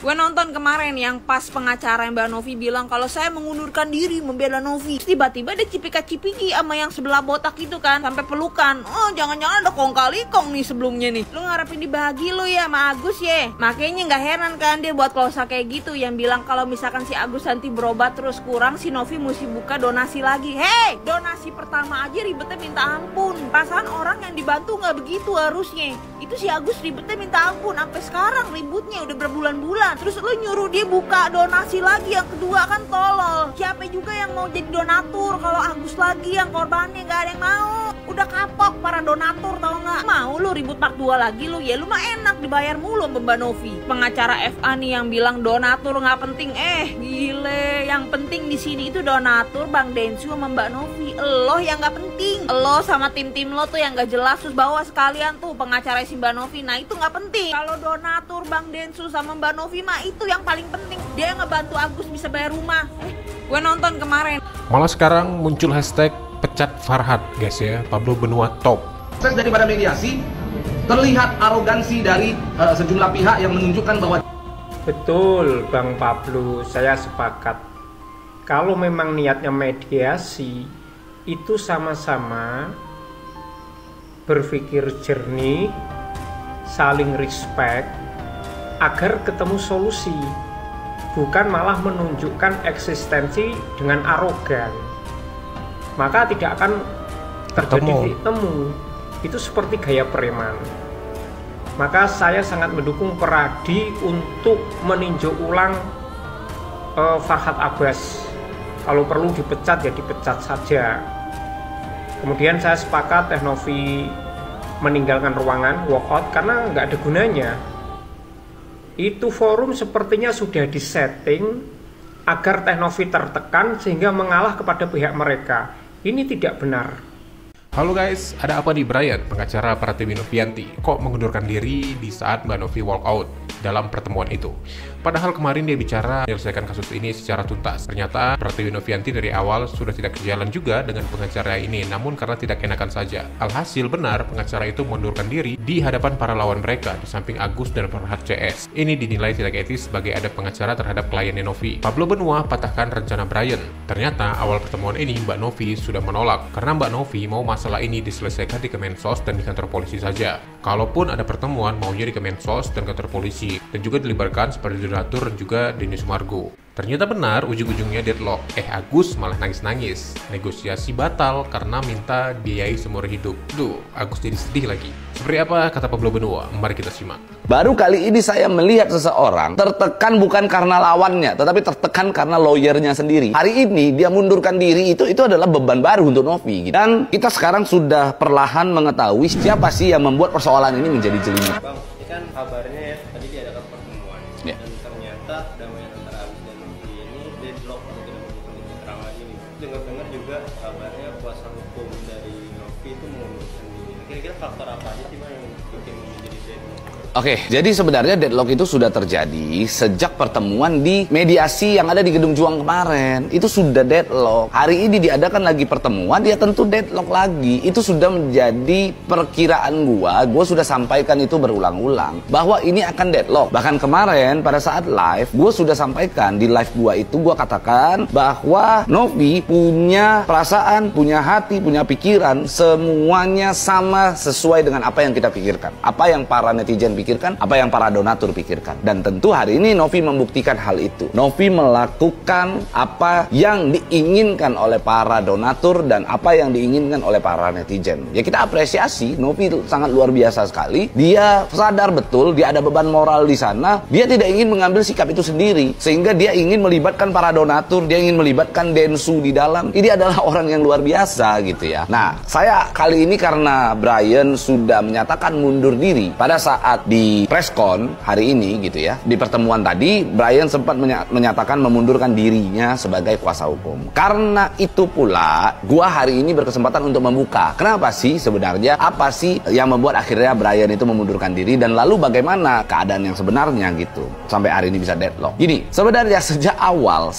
Gue nonton kemarin yang pas pengacara Mbak Novi bilang kalau saya mengundurkan diri membela Novi. Tiba-tiba dia cipika-cipiki sama yang sebelah botak itu kan, sampai pelukan. Oh, jangan-jangan ada kong kali kong nih sebelumnya nih. Lu ngarepin dibagi lu ya sama Agus ya. Makanya nggak heran kan dia buat klausa kayak gitu yang bilang kalau misalkan si Agus nanti berobat terus kurang, si Novi mesti buka donasi lagi. Hei, donasi pertama aja ribetnya minta ampun. Perasaan orang yang dibantu nggak begitu harusnya. Itu si Agus ribetnya minta ampun. Sampai sekarang ributnya udah berbulan-bulan. Terus lu nyuruh dia buka donasi lagi yang kedua, kan tolol. Siapa juga yang mau jadi donatur kalau Agus lagi yang korbannya, nggak ada yang mau. Udah kapok para donatur, tau nggak? Mau lu ribut part 2 lagi lu? Ya lu mah enak dibayar mulu Mbak Novi. Pengacara FA nih yang bilang donatur nggak penting. Gile, yang penting di sini itu donatur Bang Densu sama Mbak Novi. Lo yang nggak penting. Lo sama tim-tim lo tuh yang nggak jelas, terus bawa sekalian tuh pengacara si Mbak Novi. Nah itu nggak penting. Kalau donatur Bang Densu sama Mbak Novi mah itu yang paling penting. Dia ngebantu Agus bisa bayar rumah. Gue nonton kemarin. Malah sekarang muncul hashtag pecat Farhad guys ya. Pablo Benua top. Proses daripada mediasi terlihat arogansi dari sejumlah pihak yang menunjukkan bahwa betul Bang Pablo, saya sepakat. Kalau memang niatnya mediasi itu sama-sama berpikir jernih, saling respect agar ketemu solusi, bukan malah menunjukkan eksistensi dengan arogan. Maka tidak akan terjadi temu. Itu seperti gaya preman. Maka saya sangat mendukung Peradi untuk meninjau ulang Farhad Abbas. Kalau perlu dipecat ya dipecat saja. Kemudian saya sepakat Teh Novi meninggalkan ruangan, walk out, karena nggak ada gunanya. Itu forum sepertinya sudah disetting agar Teh Novi tertekan sehingga mengalah kepada pihak mereka. Ini tidak benar. Halo guys, ada apa nih Brian, pengacara Pratiwi Novianti? Kok mengundurkan diri di saat Mbak Novi walk out dalam pertemuan itu? Padahal kemarin dia bicara menyelesaikan kasus ini secara tuntas. Ternyata Pratiwi Novianti dari awal sudah tidak berjalan juga dengan pengacara ini, namun karena tidak enakan saja. Alhasil benar pengacara itu mengundurkan diri di hadapan para lawan mereka di samping Agus dan Farhad CS. Ini dinilai tidak etis sebagai adab pengacara terhadap kliennya Novi. Pablo Benua patahkan rencana Brian. Ternyata awal pertemuan ini Mbak Novi sudah menolak karena Mbak Novi mau masalah ini diselesaikan di Kemensos dan di kantor polisi saja. Kalaupun ada pertemuan maunya di Kemensos dan kantor polisi, dan juga dilibatkan seperti donatur dan juga Denny Sumargo. Ternyata benar ujung-ujungnya deadlock. Agus malah nangis-nangis. Negosiasi batal karena minta biayai seumur hidup. Duh, Agus jadi sedih lagi. Seperti apa kata Pablo Benua? Mari kita simak. Baru kali ini saya melihat seseorang tertekan bukan karena lawannya, tetapi tertekan karena lawyernya sendiri. Hari ini dia mundurkan diri, itu adalah beban baru untuk Novi. Dan kita sekarang sudah perlahan mengetahui siapa sih yang membuat persoalan ini menjadi jelimet. Bang, ini kan kabarnya ya, tadi diadakan pertemuan. Ya. Dan ternyata damaian antara Agus dan Novi ini deadlock atau tidak membutuhkan keterangan ini. Dengar-dengar juga kabarnya kuasa hukum dari Novi itu mengundurkan diri. Kira-kira faktor apa aja sih Bang yang bikin menjadi deadlock? Oke, jadi sebenarnya deadlock itu sudah terjadi sejak pertemuan di mediasi yang ada di Gedung Juang kemarin. Itu sudah deadlock. Hari ini diadakan lagi pertemuan, dia tentu deadlock lagi. Itu sudah menjadi perkiraan gua sudah sampaikan itu berulang-ulang bahwa ini akan deadlock. Bahkan kemarin pada saat live, gua sudah sampaikan di live gua itu, gua katakan bahwa Novi punya perasaan, punya hati, punya pikiran, semuanya sama sesuai dengan apa yang kita pikirkan. Apa yang para netizen pikirkan, apa yang para donatur pikirkan. Dan tentu hari ini Novi membuktikan hal itu. Novi melakukan apa yang diinginkan oleh para donatur dan apa yang diinginkan oleh para netizen. Ya kita apresiasi, Novi sangat luar biasa sekali. Dia sadar betul dia ada beban moral di sana. Dia tidak ingin mengambil sikap itu sendiri, sehingga dia ingin melibatkan para donatur, dia ingin melibatkan Densu di dalam. Ini adalah orang yang luar biasa gitu ya. Nah, saya kali ini karena Brian sudah menyatakan mundur diri pada saat di preskon hari ini gitu ya, di pertemuan tadi Brian sempat menyatakan memundurkan dirinya sebagai kuasa hukum. Karena itu pula gua hari ini berkesempatan untuk membuka kenapa sih sebenarnya, apa sih yang membuat akhirnya Brian itu memundurkan diri, dan lalu bagaimana keadaan yang sebenarnya gitu sampai hari ini bisa deadlock. Gini, sebenarnya sejak awal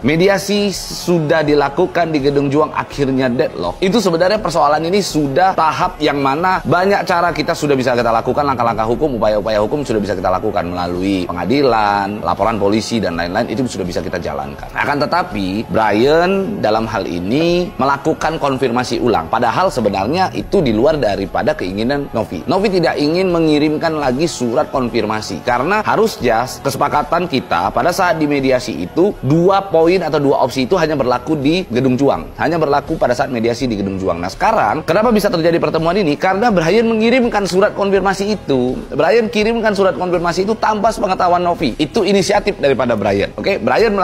mediasi sudah dilakukan di Gedung Juang, akhirnya deadlock. Itu sebenarnya persoalan ini sudah tahap yang mana banyak cara kita sudah bisa kita lakukan Bahkan langkah-langkah hukum, upaya-upaya hukum sudah bisa kita lakukan melalui pengadilan, laporan polisi, dan lain-lain, itu sudah bisa kita jalankan. Akan tetapi, Brian dalam hal ini melakukan konfirmasi ulang. Padahal sebenarnya itu di luar daripada keinginan Novi. Novi tidak ingin mengirimkan lagi surat konfirmasi. Karena harusnya kesepakatan kita pada saat di mediasi itu, 2 poin atau 2 opsi itu hanya berlaku di Gedung Juang. Hanya berlaku pada saat mediasi di Gedung Juang. Nah sekarang, kenapa bisa terjadi pertemuan ini? Karena Brian mengirimkan surat konfirmasi itu. Brian kirimkan surat konfirmasi itu tanpa sepengetahuan Novi. Itu inisiatif daripada Brian. Oke, Brian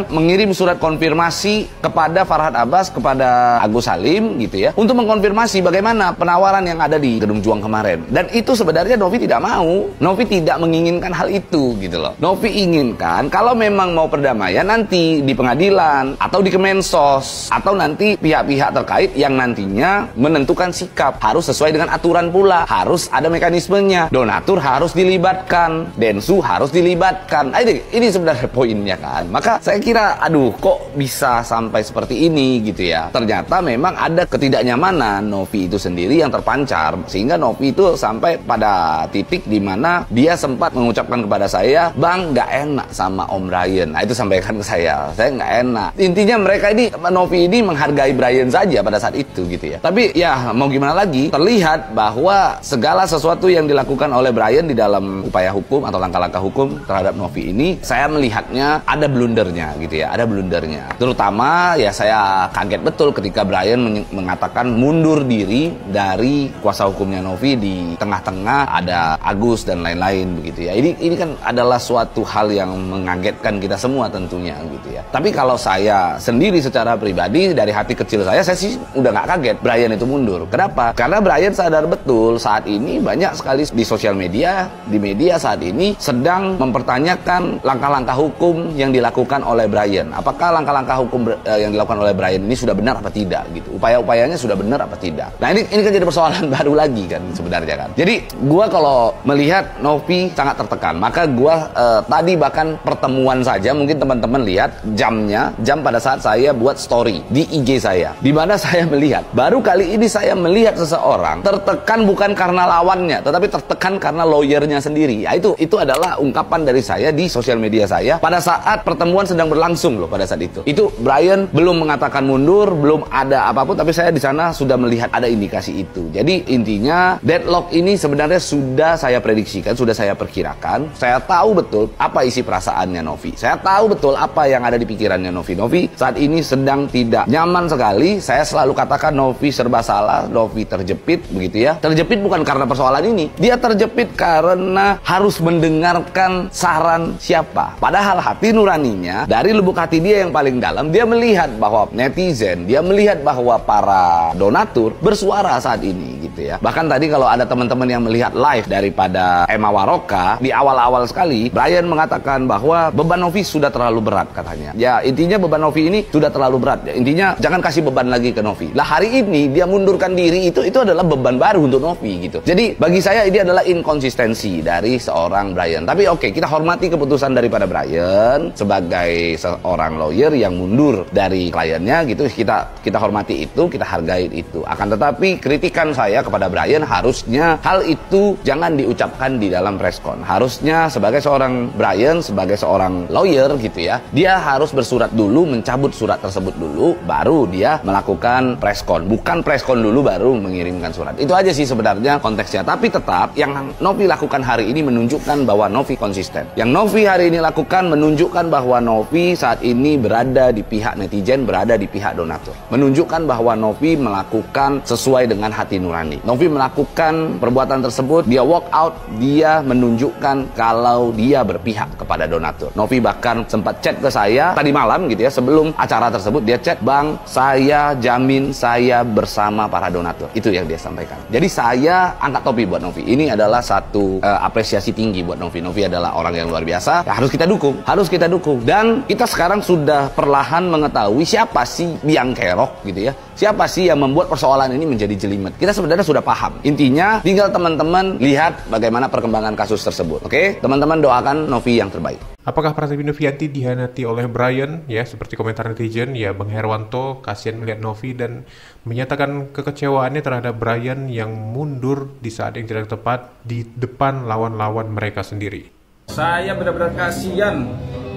mengirim surat konfirmasi kepada Farhad Abbas, kepada Agus Salim gitu ya, untuk mengkonfirmasi bagaimana penawaran yang ada di Gedung Juang kemarin. Dan itu sebenarnya Novi tidak mau. Novi tidak menginginkan hal itu gitu loh. Novi inginkan kalau memang mau perdamaian nanti di pengadilan atau di Kemensos atau nanti pihak-pihak terkait yang nantinya menentukan sikap, harus sesuai dengan aturan pula, harus ada mekanismenya. Donatur harus dilibatkan, Densu harus dilibatkan. Ini sebenarnya poinnya kan. Maka saya kira aduh kok bisa sampai seperti ini gitu ya. Ternyata memang ada ketidaknyamanan Novi itu sendiri yang terpancar, sehingga Novi itu sampai pada titik di mana dia sempat mengucapkan kepada saya, "Bang, nggak enak sama Om Brian." Nah itu sampaikan ke saya nggak enak. Intinya mereka ini, Novi ini menghargai Brian saja pada saat itu gitu ya. Tapi ya mau gimana lagi, terlihat bahwa segala sesuatu yang dilakukan oleh Brian di dalam upaya hukum atau langkah-langkah hukum terhadap Novi ini, saya melihatnya ada blundernya gitu ya, ada blundernya. Terutama ya saya kaget betul ketika Brian mengatakan mundur diri dari kuasa hukumnya Novi, di tengah-tengah ada Agus dan lain-lain begitu ya. Ini kan adalah suatu hal yang mengagetkan kita semua tentunya gitu ya. Tapi kalau saya sendiri secara pribadi dari hati kecil saya sih udah nggak kaget Brian itu mundur. Kenapa? Karena Brian sadar betul saat ini banyak sekali di sosial media, di media saat ini sedang mempertanyakan langkah-langkah hukum yang dilakukan oleh Brian. Apakah langkah-langkah hukum yang dilakukan oleh Brian ini sudah benar apa tidak gitu? Upaya-upayanya sudah benar apa tidak? Nah ini kan jadi persoalan baru lagi kan sebenarnya kan. Jadi gua kalau melihat Novi sangat tertekan, maka gua tadi bahkan pertemuan saja mungkin teman-teman lihat jam pada saat saya buat story di IG saya, di mana saya melihat baru kali ini saya melihat seseorang tertekan bukan karena lawannya, tetapi tertekan karena lawyernya sendiri. Ya, itu adalah ungkapan dari saya di sosial media saya pada saat pertemuan sedang berlangsung loh pada saat itu. Itu Brian belum mengatakan mundur, belum ada apapun, tapi saya di sana sudah melihat ada indikasi itu. Jadi intinya deadlock ini sebenarnya sudah saya prediksikan, sudah saya perkirakan. Saya tahu betul apa isi perasaannya Novi. Saya tahu betul apa yang ada di pikirannya Novi. Novi saat ini sedang tidak nyaman sekali. Saya selalu katakan Novi serba salah, Novi terjepit begitu ya. Terjepit bukan karena persoalan ini. Dia terjepit karena harus mendengarkan saran siapa. Padahal hati nuraninya, dari lubuk hati dia yang paling dalam, dia melihat bahwa netizen, dia melihat bahwa para donatur bersuara saat ini gitu ya. Bahkan tadi kalau ada teman-teman yang melihat live daripada Emma Waroka, di awal-awal sekali Brian mengatakan bahwa beban Novi sudah terlalu berat katanya. Ya intinya beban Novi ini sudah terlalu berat. Ya, intinya jangan kasih beban lagi ke Novi. Lah hari ini dia mundurkan diri, itu adalah beban baru untuk Novi gitu. Jadi bagi saya ini adalah inkonsistensi dari seorang Brian. Tapi oke, kita hormati keputusan daripada Brian sebagai seorang lawyer yang mundur dari kliennya gitu. Kita hormati itu, kita hargai itu. Akan tetapi kritikan saya kepada Brian, harusnya hal itu jangan diucapkan di dalam preskon. Harusnya sebagai seorang Brian, sebagai seorang lawyer gitu ya, dia harus bersurat dulu, mencabut surat tersebut dulu, baru dia melakukan preskon. Bukan preskon dulu baru mengirimkan surat. Itu aja sih sebenarnya konteksnya. Tapi tetap yang Novi lakukan hari ini menunjukkan bahwa Novi konsisten. Yang Novi hari ini lakukan menunjukkan bahwa Novi saat ini berada di pihak netizen, berada di pihak donatur. Menunjukkan bahwa Novi melakukan sesuai dengan hati nurani. Novi melakukan perbuatan tersebut, dia walk out, dia menunjukkan kalau dia berpihak kepada donatur. Novi bahkan sempat chat ke saya tadi malam gitu ya, sebelum acara tersebut dia chat, "Bang, saya jamin saya bersama para donatur." Itu yang dia sampaikan. Jadi saya angkat topi buat Novi. Ini adalah satu apresiasi tinggi buat Novi. Novi adalah orang yang luar biasa. Ya, harus kita dukung. Harus kita dukung. Dan kita sekarang sudah perlahan mengetahui siapa sih biang kerok gitu ya. Siapa sih yang membuat persoalan ini menjadi jelimet. Kita sebenarnya sudah paham. Intinya tinggal teman-teman lihat bagaimana perkembangan kasus tersebut. Oke? Teman-teman doakan Novi yang terbaik. Apakah Pratiwi Novianti dihianati oleh Brian? Ya, seperti komentar netizen, ya Bang Herwanto kasihan melihat Novi dan menyatakan kekecewaannya terhadap Brian yang mundur di saat yang tidak tepat di depan lawan-lawan mereka sendiri. Saya benar-benar kasihan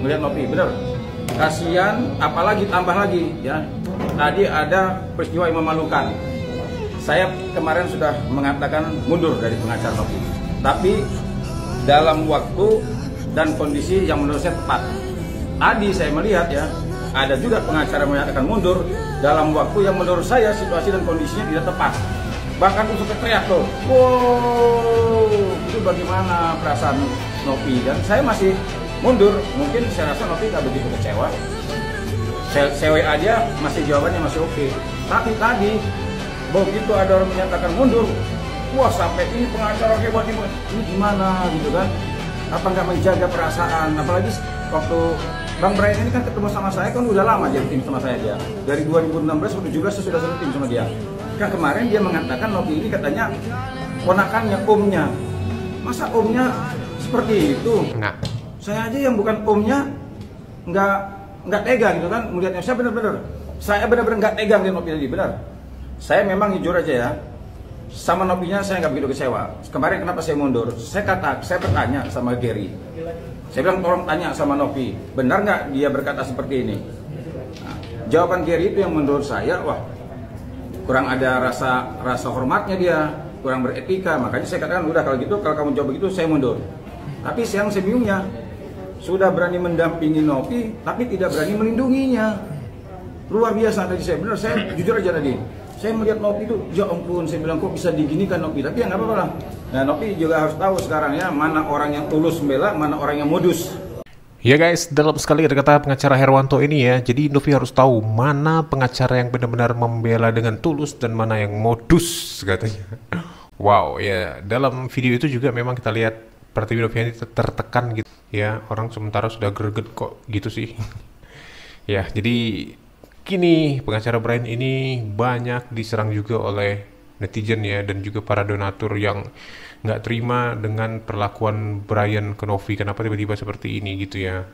melihat Novi, benar. Kasihan, apalagi tambah lagi ya. Tadi ada peristiwa yang memalukan. Saya kemarin sudah mengatakan mundur dari pengacara Novi. Tapi dalam waktu dan kondisi yang menurut saya tepat. Tadi saya melihat ya, ada juga pengacara menyatakan mundur dalam waktu yang menurut saya situasi dan kondisinya tidak tepat. Bahkan itu sampai teriak tuh, wow, itu bagaimana perasaan Novi? Dan saya masih mundur, mungkin saya rasa Novi tidak begitu kecewa. Cewek aja masih jawabannya masih oke. Tapi tadi, begitu ada orang menyatakan mundur, wah sampai ini pengacara hebat ini gimana gitu kan? Apa nggak menjaga perasaan, apalagi waktu Bang Brian ini kan ketemu sama saya kan udah lama jadi tim sama saya dia. Dari 2016 sampai 2017 saya sudah satu tim sama dia. Kan kemarin dia mengatakan Novi ini katanya ponakannya omnya. Masa omnya seperti itu? Nah, Saya aja yang bukan omnya nggak tega gitu kan melihatnya. Saya benar-benar nggak tega melihat Novi tadi, benar. Saya memang jujur aja ya. Sama Novinya saya nggak begitu kecewa. Kemarin kenapa saya mundur? Saya bertanya sama Gary. Saya bilang tolong tanya sama Novi, benar nggak dia berkata seperti ini? Nah, jawaban Gary itu yang menurut saya, wah kurang ada rasa hormatnya dia, kurang beretika. Makanya saya katakan udah kalau gitu, kalau kamu jawab begitu saya mundur. Tapi siang saya bingungnya, sudah berani mendampingi Novi, tapi tidak berani melindunginya. Luar biasa tadi saya, benar saya jujur aja tadi. Saya melihat Novi itu, ya ampun, saya bilang kok bisa diginikan Novi, tapi ya nggak apa-apa lah. Nah Novi juga harus tahu sekarang ya, mana orang yang tulus membela, mana orang yang modus. ya guys, dalam sekali kata pengacara Herwanto ini ya, jadi Novi harus tahu mana pengacara yang benar-benar membela dengan tulus dan mana yang modus katanya. Wow, ya dalam video itu juga memang kita lihat Pratiwi Novianti tertekan gitu. Ya, orang sementara sudah greget kok gitu sih. Ya, jadi kini pengacara Brian ini banyak diserang juga oleh netizen ya, dan juga para donatur yang nggak terima dengan perlakuan Brian ke Novi. Kenapa tiba-tiba seperti ini gitu ya.